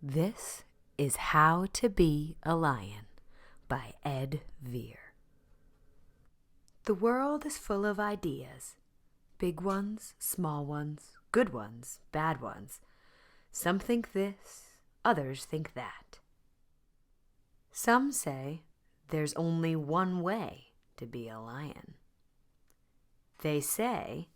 This is How to Be a Lion by Ed Veer. The world is full of ideas. Big ones, small ones, good ones, bad ones. Some think this, others think that. Some say there's only one way to be a lion. They say,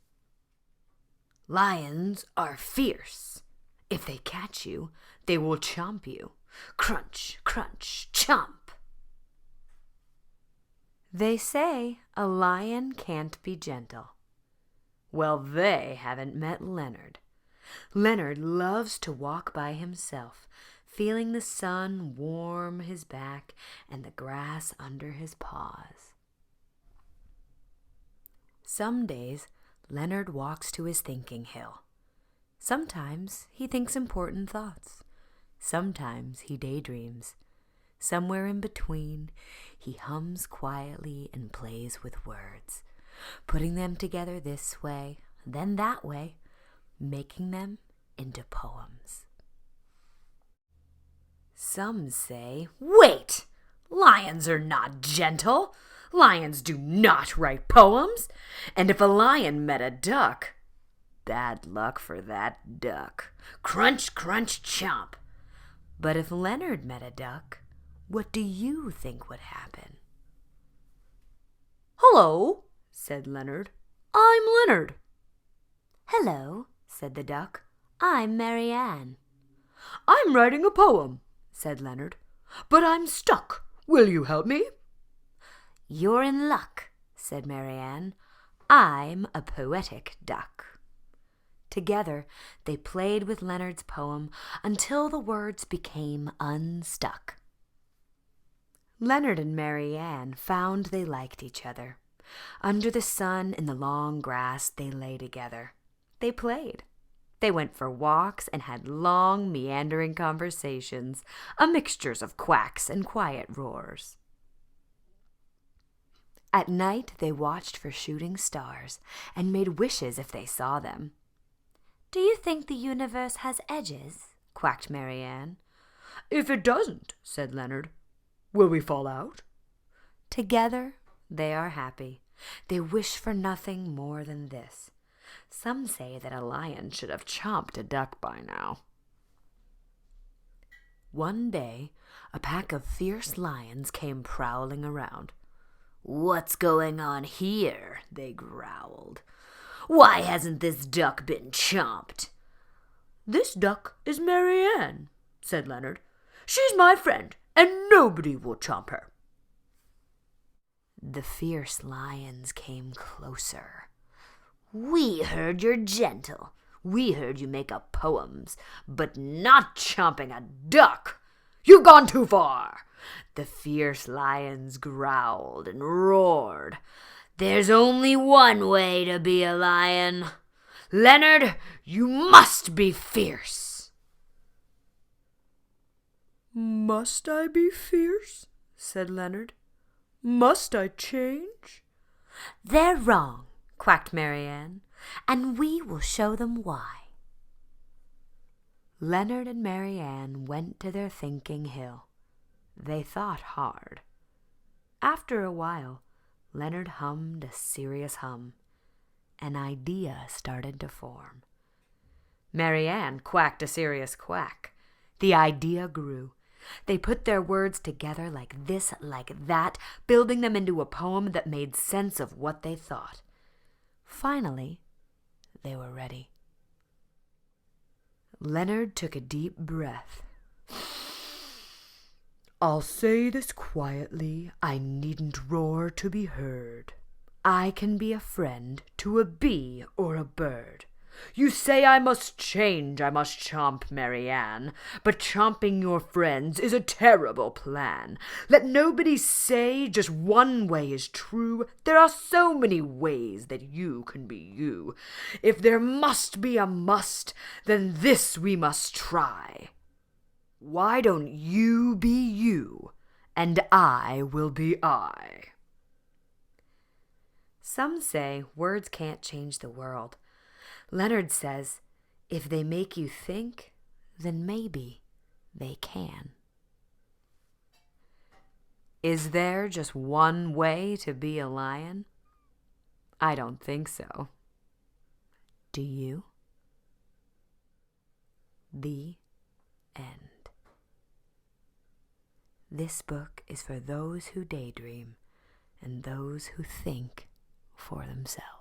lions are fierce. If they catch you, they will chomp you. Crunch, crunch, chomp. They say a lion can't be gentle. Well, they haven't met Leonard. Leonard loves to walk by himself, feeling the sun warm his back and the grass under his paws. Some days, Leonard walks to his thinking hill. Sometimes he thinks important thoughts. Sometimes he daydreams. Somewhere in between, he hums quietly and plays with words, putting them together this way, then that way, making them into poems. Some say, wait! Lions are not gentle. Lions do not write poems. And if a lion met a duck, bad luck for that duck. Crunch, crunch, chomp. But if Leonard met a duck, what do you think would happen? Hello, said Leonard. I'm Leonard. Hello, said the duck. I'm Mary Ann. I'm writing a poem, said Leonard. But I'm stuck. Will you help me? You're in luck, said Mary Ann. I'm a poetic duck. Together, they played with Leonard's poem until the words became unstuck. Leonard and Mary Ann found they liked each other. Under the sun in the long grass, they lay together. They played. They went for walks and had long, meandering conversations, a mixture of quacks and quiet roars. At night, they watched for shooting stars and made wishes if they saw them. Do you think the universe has edges? Quacked Mary Ann. If it doesn't, said Leonard, will we fall out? Together, they are happy. They wish for nothing more than this. Some say that a lion should have chomped a duck by now. One day, a pack of fierce lions came prowling around. What's going on here? They growled. Why hasn't this duck been chomped? This duck is Mary Ann, said Leonard. She's my friend, and nobody will chomp her. The fierce lions came closer. We heard you're gentle. We heard you make up poems, but not chomping a duck. You've gone too far. The fierce lions growled and roared. There's only one way to be a lion. Leonard, you must be fierce. Must I be fierce? Said Leonard. Must I change? They're wrong, quacked Mary Ann, and we will show them why. Leonard and Mary Ann went to their thinking hill. They thought hard. After a while, Leonard hummed a serious hum. An idea started to form. Mary Ann quacked a serious quack. The idea grew. They put their words together like this, like that, building them into a poem that made sense of what they thought. Finally, they were ready. Leonard took a deep breath. I'll say this quietly, I needn't roar to be heard. I can be a friend to a bee or a bird. You say I must change, I must chomp Mary Ann, but chomping your friends is a terrible plan. Let nobody say just one way is true. There are so many ways that you can be you. If there must be a must, then this we must try. Why don't you be you, and I will be I? Some say words can't change the world. Leonard says, if they make you think, then maybe they can. Is there just one way to be a lion? I don't think so. Do you? The end. This book is for those who daydream and those who think for themselves.